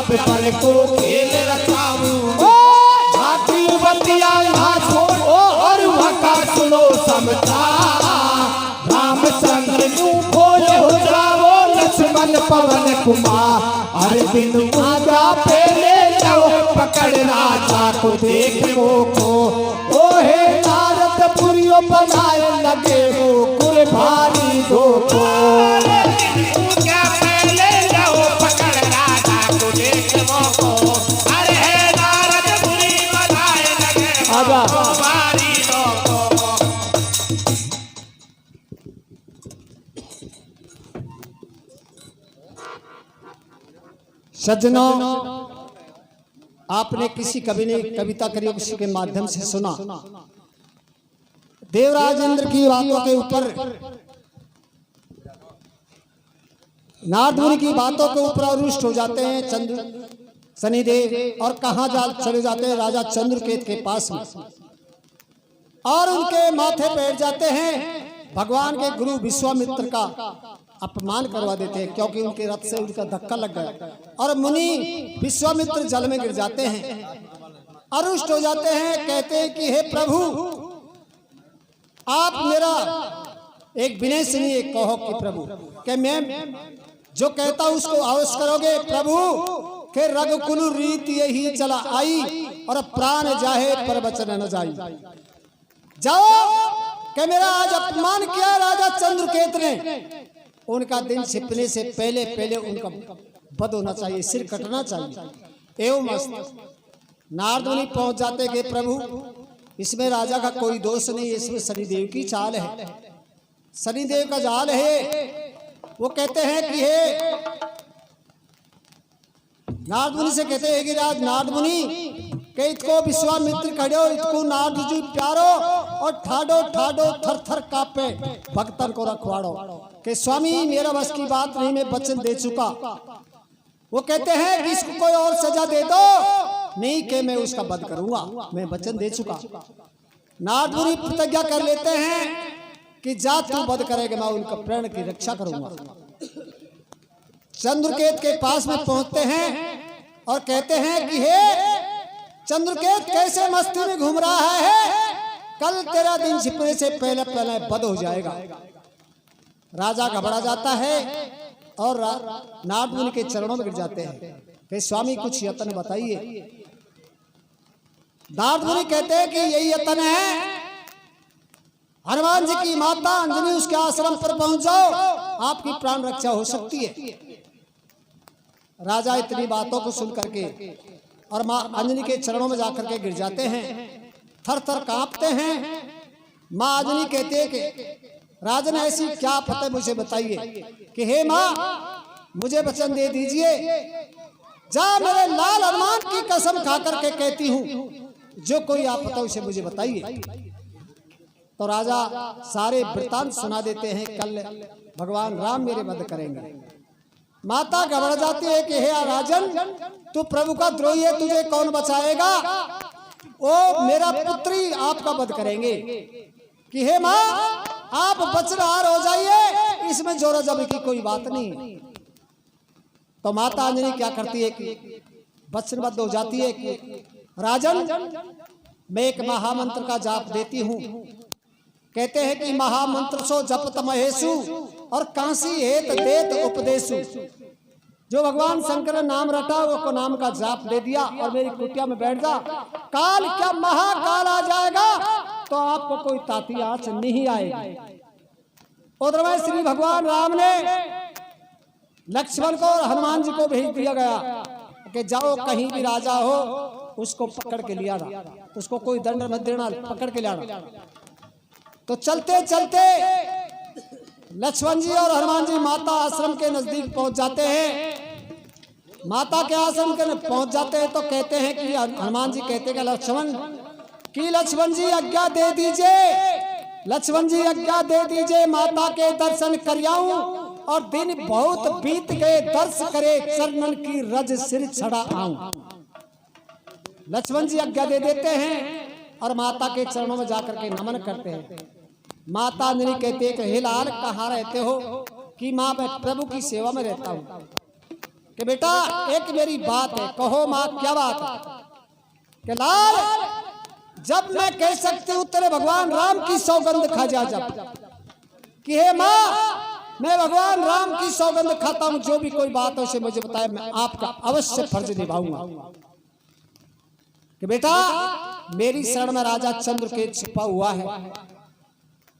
बाप पर को खेल रचाऊं, हाथी बतिया यहाँ छोड़ और वका सुनो समझा, रामचंद्र यूं खोए हो जाओ लक्ष्मण पवन कुमार, अरे बिन आजा पहले जाओ पकड़ राजा को देखो को, ओ हे नारद पुरियो बनाए लगे हो कुल भारी दो को, क्या पहले जाओ पकड़ राजा को देखो को, अरे हे नारद पुरी बनाए लगे हो भारी दो को। सज्जनों, आपने किसी कवि ने कविता करी किसी के माध्यम से सुना, देवराज इंद्र की बातों के ऊपर, नारद मुनि की बातों के ऊपर रुष्ट हो जाते हैं शनिदेव, और कहाँ चले जाते हैं राजा चंद्रकेत के पास में, और उनके माथे बैठ जाते हैं, भगवान के गुरु विश्वामित्र का अपमान करवा देते हैं, क्योंकि उनके रथ से उनका धक्का लग गया, और मुनि विश्वामित्र जल में गिर जाते हैं, अरुष्ट हो जाते हैं, कहते हैं कि हे प्रभु, आप मेरा एक विनय सुनिए, कहो कि प्रभु कि मैं जो कहता हूं उसको अवश्य करोगे प्रभु, के रघुकुल रीत यही चला आई, और प्राण जाहे पर वचन न जाई, जाओ कि मेरा आज अपमान किया राजा चंद्रकेत ने, उनका दिन छिपने से पहले पहले उनका वध होना चाहिए, सिर कटना चाहिए। एवं नारद मुनि पहुंच जाते कि प्रभु, इसमें राजा का कोई दोष नहीं, इसमें शनिदेव की चाल है, शनिदेव का जाल है। वो कहते हैं कि हे नारद मुनि से कहते हैं कि राज नारद मुनि के इतको विश्वामित्र खड़ो, इतको नारद जी प्यारो, और ठाडो ठाडो थर थर कापे भक्तन को रखवाड़ो, कि स्वामी मेरा बस की बात नहीं, मैं वचन दे चुका। वो कहते हैं कि इसको कोई और सजा दे दो, नहीं कि मैं उसका वध करूंगा, मैं वचन दे चुका। नारद मुनि प्रतिज्ञा कर लेते हैं कि जा तू वध करेगा, मैं उनका प्राण की रक्षा करूंगा। चंद्रकेत के पास में पहुंचते हैं और कहते हैं कि हे चंद्रकेत, कैसे मस्ती में घूम रहा है, कल तेरा दिन छिपने से पहले पहले वध हो जाएगा। राजा घबरा जाता है और नारद मुनि के चरणों में गिर जाते हैं कि स्वामी कुछ यत्न बताइए। नारद मुनि कहते हैं कि यही यत्न है, हनुमान जी की माता अंजनी उसके आश्रम पर पहुंच जाओ, आपकी प्राण रक्षा हो सकती है। राजा इतनी बातों को सुन करके और माँ अंजनी के चरणों में जाकर के गिर जाते हैं, थर थर कांपते हैं। माँ अंजनी कहते हैं कि राजन ऐसी क्या फतेह मुझे बताइए, कि हे माँ मुझे वचन दे दीजिए, जा मेरे लाल हनुमान की कसम खा करके कहती हूँ, जो कोई आपदा उसे मुझे बताइए। तो राजा सारे वृतांत सुना देते हैं, कल भगवान राम मेरे वध करेंगे। माता घबरा जाती है कि हे राजन, तू प्रभु का द्रोही है, तुझे कौन बचाएगा, ओ मेरा पुत्री आपका वध करेंगे। कि हे माँ आप बचनहार हो जाइए, इसमें जोरा जबरी की कोई बात नहीं। तो माता अंजनी क्या करती है कि वचनबद्ध हो जाती है कि राजन मैं एक महामंत्र का जाप देती हूँ। कहते हैं कि महामंत्र सो जपत महेशु और कांसी हेत देत उपदेशु। जो भगवान शंकर ने नाम रटा वो को नाम का जाप दे दिया और मेरी कुटिया में बैठ जा, काल क्या महाकाल आ जाएगा तो आपको कोई ताती आंच नहीं आएगी। उधर में श्री भगवान राम ने लक्ष्मण को और हनुमान जी को भेज दिया गया कि जाओ कहीं भी राजा हो उसको पकड़ के लिया ना, उसको कोई दंड मत देना, पकड़ के लाना। तो चलते चलते लक्ष्मण जी और हनुमान जी माता आश्रम के नजदीक पहुंच जाते हैं। माता के आश्रम के पहुंच जाते हैं तो कहते हैं कि हनुमान जी कहते हैं लक्ष्मण जी आज्ञा दे दीजिए, लक्ष्मण जी आज्ञा दे दीजिए, माता के दर्शन करियाऊं और दिन बहुत बीत गए, दर्श करे चरणन की रज सिर छड़ा आऊं। लक्ष्मण जी आज्ञा दे देते हैं और माता के चरणों में जाकर के नमन करते हैं। माता अंजनी कहते हैं कि हे लाल कहाँ रहते हो? कि माँ मैं प्रभु की सेवा में रहता हूँ। कि बेटा एक मेरी बात है, कहो माँ क्या बात है? कि लाल जब मैं कह सकती हूँ तेरे भगवान राम की सौगंध खा जा, जब कि हे माँ मैं भगवान राम की सौगंध खाता हूँ, जो भी कोई बात हो उसे मुझे बताए, मैं आपका अवश्य फर्ज निभाऊंगा। कि बेटा मेरी शरण में राजा चंद्रकेतु छिपा हुआ है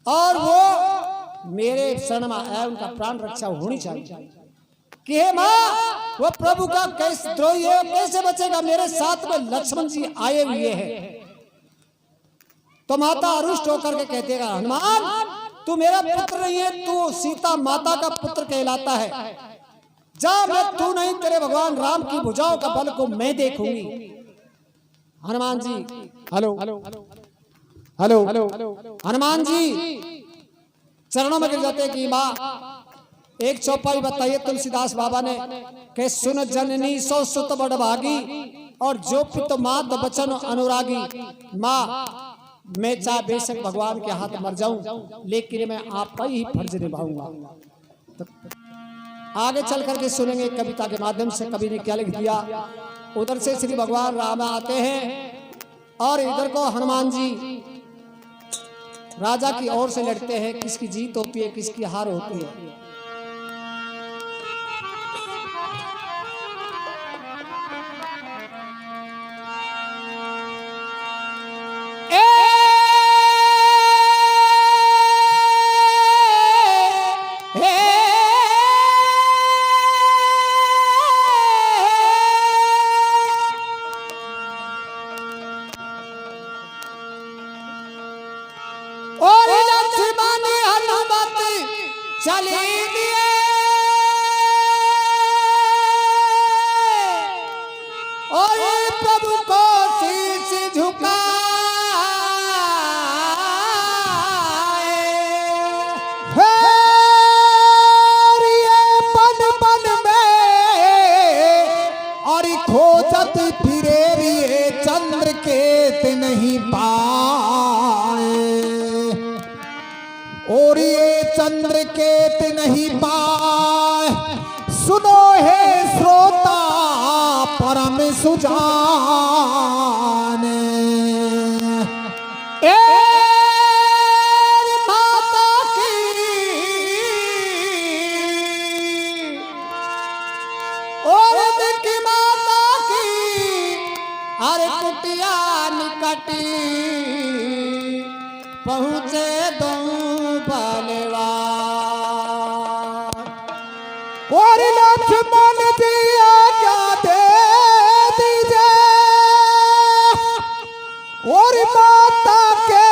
और वो मेरे शरण में आया, उनका प्राण रक्षा होनी चाहिए। कि हे माँ वो प्रभु का कैसे द्रोही है, कैसे बचेगा? मेरे साथ में लक्ष्मण जी आए हुए हैं। तो माता रुष्ट होकर के कहते हैं हनुमान तू मेरा पुत्र नहीं है, तू सीता माता का पुत्र कहलाता है। जा, मैं तू नहीं तेरे भगवान राम की भुजाओं का बल को मैं देखूंगी। Hanuman ji hello hello hello Hanuman ji चरणों में गिर जाते कि माँ एक चौपाई बताइए तुलसीदास बाबा ने कि सुन जननी सो सुत बड़ भागी और जो पित मात बचन अनुरागी। माँ मैं चाहे बेशक भगवान के हाथ मर जाऊं, लेकिन मैं आपका ही फर्ज निभाऊंगा। तो आगे चल करके सुनेंगे कविता के माध्यम से कवि ने क्या लिख दिया। उधर से श्री भगवान राम आते हैं और इधर को हनुमान जी राजा की ओर से लड़ते हैं। किसकी जीत होती है, किसकी हार होती है। चली दिए और प्रभु को शीश झुकाए, ये पन पन में और खोजत फिरे रिए चंद्र केत नहीं पाए। और ये चंद्र केत नहीं पाए, सुनो हे श्रोता परम सुजान। ए माता की और की माता की अरे कुटिया निकटी पहुँचे दो बलवान। और लक्ष्मण जी आज्ञा दे दीजिए और माता के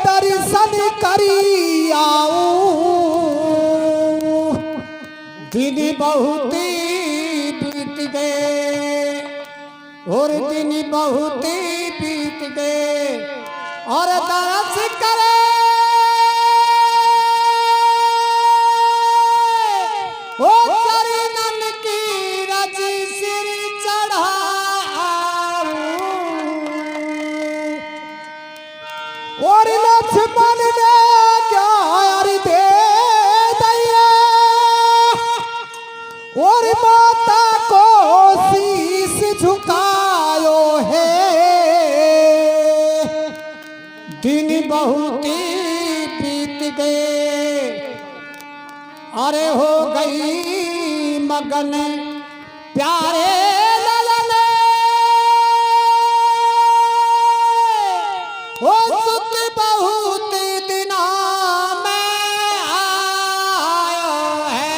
दर्शन करी आऊं। दिन बहुत बीत गए और दिन बहुत बीत गए और दर्श करे ओ चरणन की रज सिर चढ़ाऊं। और लक्ष्मण ने क्या दे दिया और माता को शीश झुकायो है। दिन बहुत बीत गए अरे हो गई मगन प्यारे ललन। ओ सुख बहुत दिना में आयो है।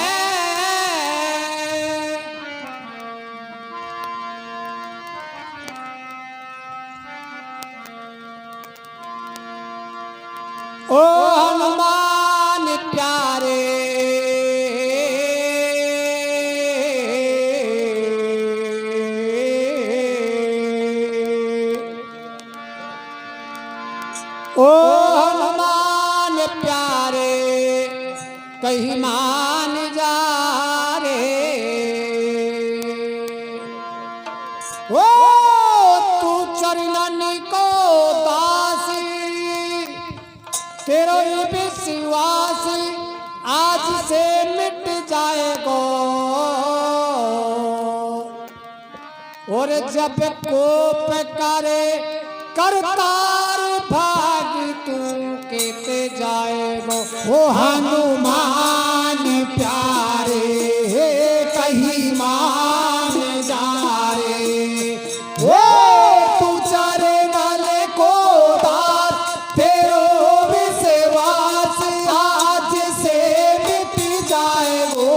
ओ हनुमान प्यारे ओ हनुमान प्यारे कहीं मान जा रे। ओ तू चरणन को दासी तेरो विश्वास आज से मिट जाएगा। और जब कोप करे करतार भाग तू केते जाएगो वो हनुमान प्यारे कहीं मान जा रे ओ तू चारे नाले को दार तेरो विश्वास आज से मिट जाएगो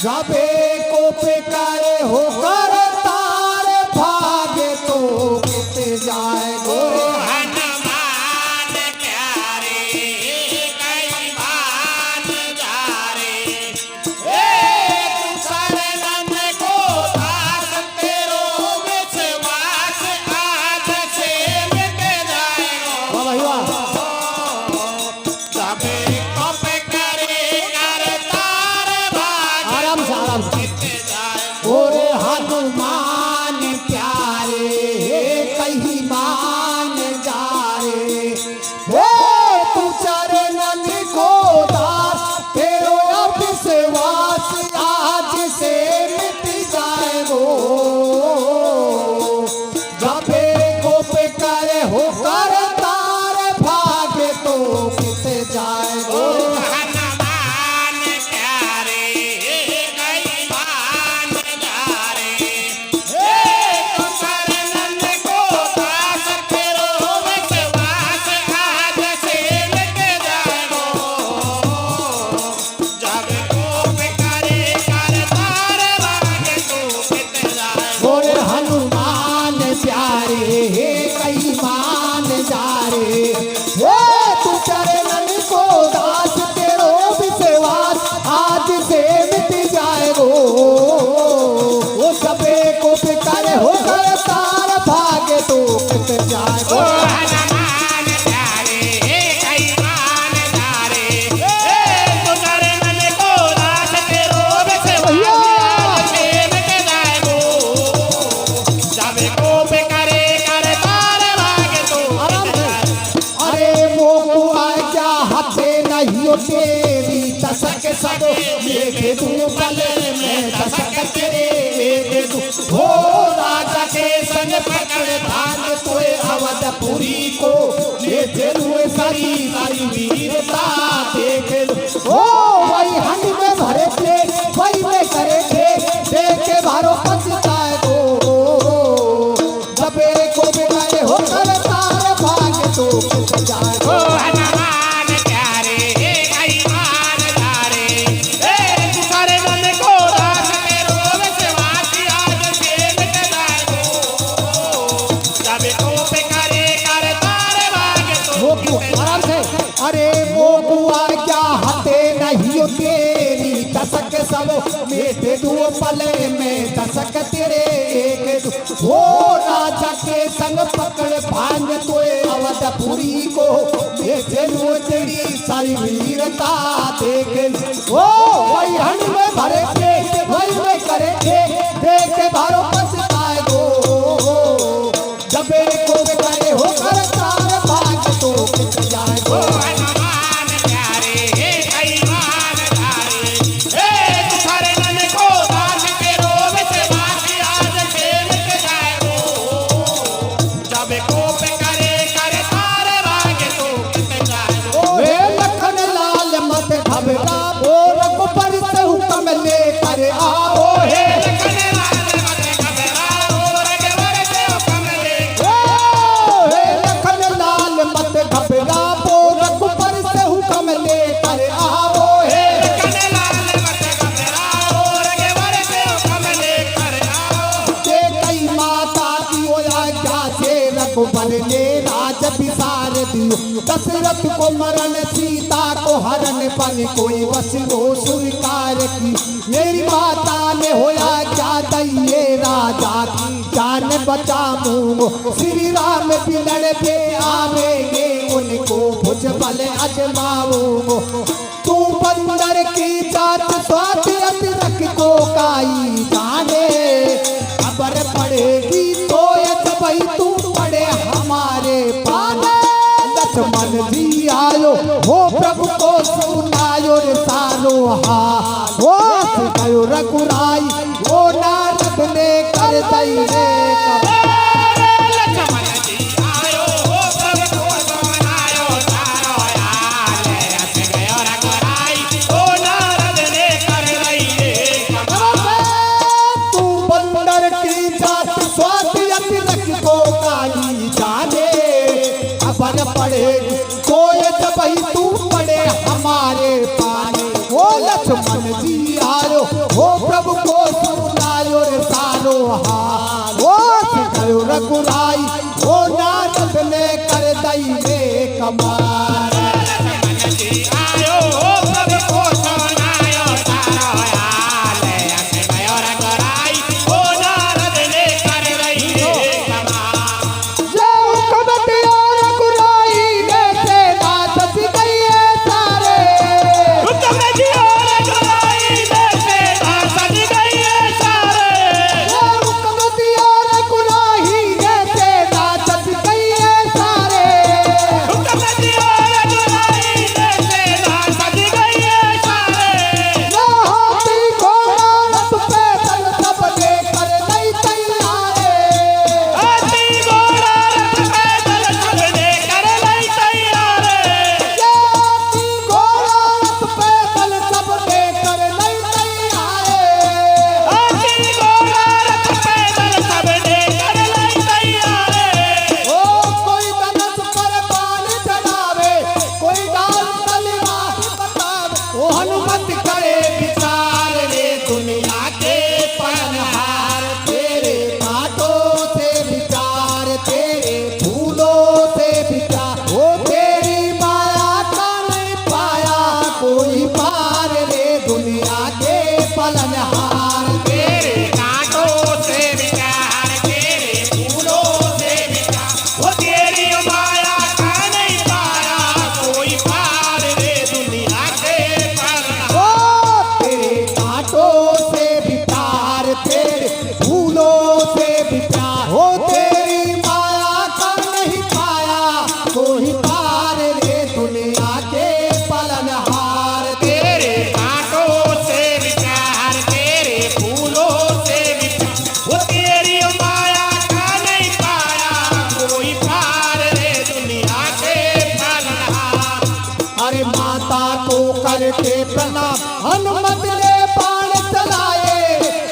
जबे को पिकारे हो कर तार भागे तो मिट जाएगो हनुमान प्यारे कहीं मान जा रे तू शरणन को दास तेरो विश्वास आज से मिट जाएगा वाह भाई वाह सबे कप करे कर तार भाग आराम से आराम से मिट जाए ओरे हनुमान प्यारे कहीं मान जा रे हे तू चरणन को दास तेरो विश्वास आज से मिट जाएगो जबे को पे करे हो कर तार भागे तो मिट जाएगो हनुमान प्यारे कहीं मान जा रे तू शरणन को दास तेरो विश्वास आज से मिट जाएगा जब कोप करे कर तार भागे तो मिट जाएगा बोले हनुमान प्यारे कहीं मान जा रे हे तू चरणन को दास तेरो विश्वास आज से मिट जाएगो वो सबे को पिकारे हो कर तार भागे तो मिट जाएगो हनुमान प्यारे कहीं मान जा रे तू शरणन को दास तेरो विश्वास से मिट जाएगा जब कोप करे कर तार भागे तो मिट जाएगा अरे वो आज्ञा हाथे नहीं हो तेरी दशक सब मेरे तू बले में दशक तेरे मेरे तू हो राजा के संग पकड़ भाग तोए अवधपुरी को ले चलुए सारी सारी वीरता देख लो ओ वही हंड में भरे थे वही में करे थे देख के भारो पछताए को जबे को बिगाड़े हो कर तार भाग तो मिट जाएगो हनुमान प्यारे कहीं मान जा रे तू शरणन को दास तेरो विश्वास आज से मिट जाएगा जब कोप करे कर तार भागे तो वो क्यों आराम से अरे वो बुआ क्या हते नहीं हो तेरी दशक सब मेरे दो पले में दशक तेरे एक दो वो राजा के संग पकड़ भांग तोए अवधपुरी को मेरे लो तेरी सारी वीरता देख ओ वही हंड में भरे थे वही में करे थे देख के भारो पछताए गो जबे को करे हो कर तार भाग तो मिट जाएगो हनुमान प्यारे कहीं मान जा रे तू शरणन को दास तेरो विश्वास आज से मिट जाएगा जब कोप करे कर तार भागे तो मिट जाएगा वे लखन लाल मत घबरा ओ रघुबर से हुक्म ले कर आओ हे हे लखन लाल मत घबरा ओ रघुबर से हुक्म ले कर आओ हे के कई माता की ओ आज्ञा से रघुबर ने राज विसार दियो दशरथ को मरण सीता को हरण पर कोई वश हो स्वीकार की मेरी माता ने होया क्या दैये राजा की जान बचाऊंगो श्री राम बिलड़ पे आवेंगे उनको भुज बल अजमाऊंगो तू बंदर की जात स्वात अतिरक को काई जाने खबर पड़ेगी तो भाई तू पड़े हमारे पाने लक्ष्मण जी आयो हो प्रभु को सुनायो रे सारो हाल हो गयो रघुराई ओ ना दई रे लक्ष्मण जी आयो हो प्रभु को बनायो तारो यार हंस गयो रघुराई ओ नारद ने कर रही रे तू बंदर की जात स्वाति अतिरक को काली जाने अबर पड़े कोई जबही तू पड़े हमारे पानी ओ लक्ष्मण जी आयो हो प्रभु को सुनायो रे सारो हाल ओ गयो रघुराई ओ नारद ने कर दई रे कमाल लक्ष्मण जी आयो हो प्रभु को सुनायो तारो यार हंस गयो रघुराई ओ नारद ने कर रही रे जो कबत और रघुराई ने सेना सज गई है सारे हुक्म जी और रघुराई ने सेना सज गई है सारे जो कबत और रघुराई ने सेना सज गई है सारे हुक्म जी और रघुराई ने सेना सज गई है सारे जो हाथी घोड़ा रथ पैदल सब लेकर नहीं तैयारे हाथी घोड़ा रथ पैदल सब लेकर लई तैयारे जो हाथी घोड़ा रथ पैदल सब लेकर नहीं तैयारे हाथी घोड़ा रथ पैदल सब लेकर लई तैयारे ओ कोई धनुष पर बाण चलावे कोई डाल तलवार बतावे ओ हनुमत करे विचार रे दुनिया के पनहार तेरे कांटों से विचार तेरे फूलों से विचार ओ तेरी माया का नहीं पाया कोई पार रे दुनिया के पलनहार तेरे कांटों से विचार तेरे फूलों से विचार वो तेरी माया का नहीं पाया कोई पार रे दुनिया के पार ओ तेरे कांटों से भी प्यार तेरे फूलों से भी प्यार हो तेरी माया का नहीं पाया कोई पार रे दुनिया के पलनहार तेरे कांटों से विचार तेरे फूलों से विचार वो तेरी माया का नहीं पाया कोई पार रे दुनिया के पालनहार अरे माता को करके प्रणाम हनुमत ने बाण चलाए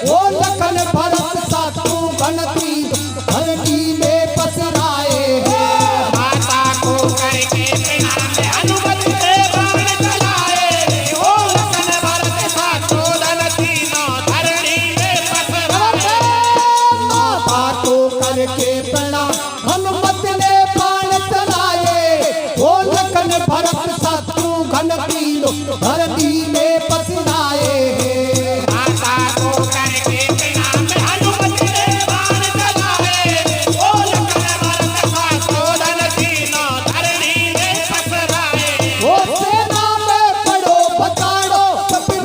वो लखन भरत शत्रुघ्न तीर धरती में पसराए हैं माता को करके प्रणाम हनुमत ने बाण चलाए ओ लखन भरत शत्रुघ्न तीनों धरणी में पसराए माता को करके प्रणाम हनुमत ने बाण चलाए वो लखन भरत शत्रुघ्न तीनों धरती में पसराए हैं माता को करके प्रणाम हनुमत ने बाण चलाए ओ लखन भरत शत्रुघ्न तीनों धरणी में पसराए वो सेना में पड़ो बचाड़ो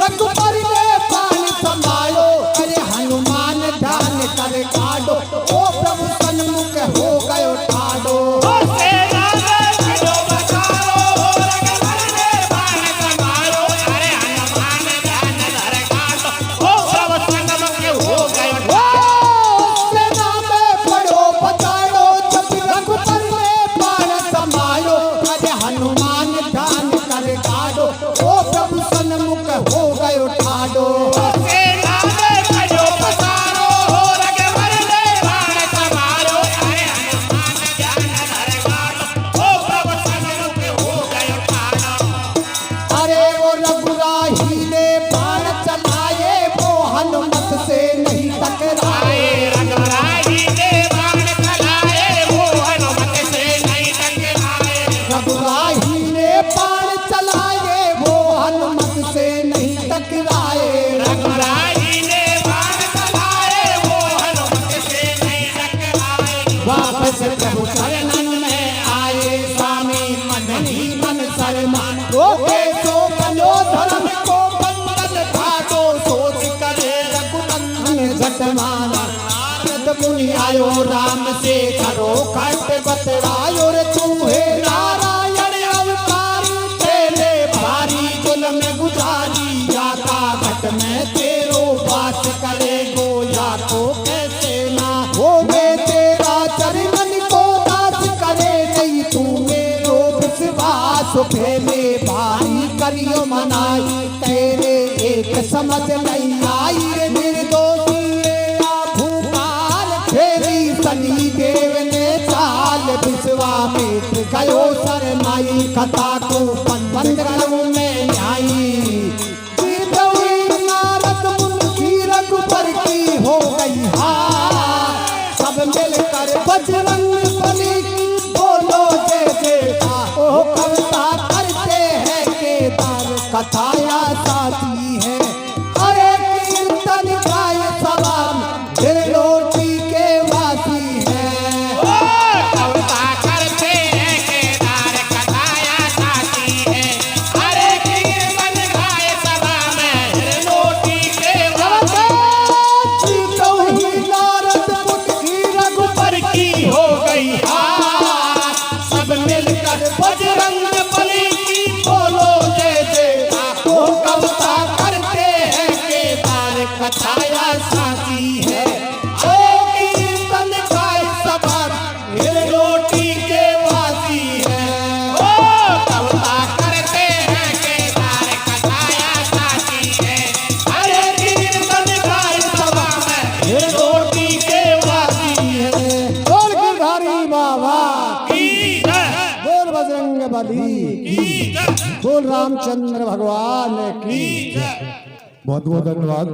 रघुबर ने बाण संभालो अरे हनुमान ध्यान कर काटो ओ प्रभु सन्मुख हो गयो ठाडो ओ सेना में खड़ो बचारो रघुवर ने बाण संभालो अरे हनुमान ध्यान धर काटो ओ प्रभु सन्मुख हो गयो ओ सेना में पड़ो बचाड़ो रघुबर ने बाण संभालो अरे हनुमान ध्यान कर काटो ओ प्रभु सन्मुख हो गयो ठाडो ओ सेना में खड़ो बचारो रघुवर ने बाण संभालो अरे हनुमान ध्यान धर काटो ओ प्रभु सन्मुख हो गयो ठाडो अरे वो रघुराही ने बाण चलाए वो हनुमत से नहीं टकराए रघुराई ने बाण चलाए वो हनुमत से नहीं टकराए रघुराही ने बाण चलाए वो हनुमत से नहीं टकराए रघुराई ने बाण चलाए वो हनुमत से नहीं टकराए वापस प्रभु शरणन में आए स्वामी मन ही मन शर्मा रोके सो बनो धर्म को बंधन घाटो सोच करे रघुनंदन झटमाना नारद मुनि आयो राम से करो खट बतरायो रे तू हे नारायण अवतारी तेरे भारी जुल्म गुजारी या का घट में तेरो बात करे गोया को कैसे न समझ नहीं आई रे निर्दोषी भूपाल फेरी सनी देव ने चाल विश्वामित्र गयो शरमाई कथा को पंद्रह में आई नारद मुनि रघुबर की हो गई हार सब मिलकर बजरंग बली की बोलो जय जयकार ओ कविता करते हैं केदार कथाया साथी है अरे कीर्तन गाय सभा फिर लोटी के वासी है कविता करते हैं केदार कथाया साथी है अरे कीर्तन गाय सभा में लोटी के नारद मुनि रघुबर की हो गई हार सब मिलकर बजरंग बली की बोलो जय जयकार ओ कविता करते हैं केदार कथाया साथी है अरे कीर्तन गाय सभा फिर रोटी के वासी है ओ कविता करते हैं केदार कथाया साथी है अरे कीर्तन गाय सभा में फिर रोटी के वासी है बोल गिरधारी बाबा की जय बोल बजरंग बली की जय बोल रामचंद्र भगवान की की जय बहुत बहुत धन्यवाद।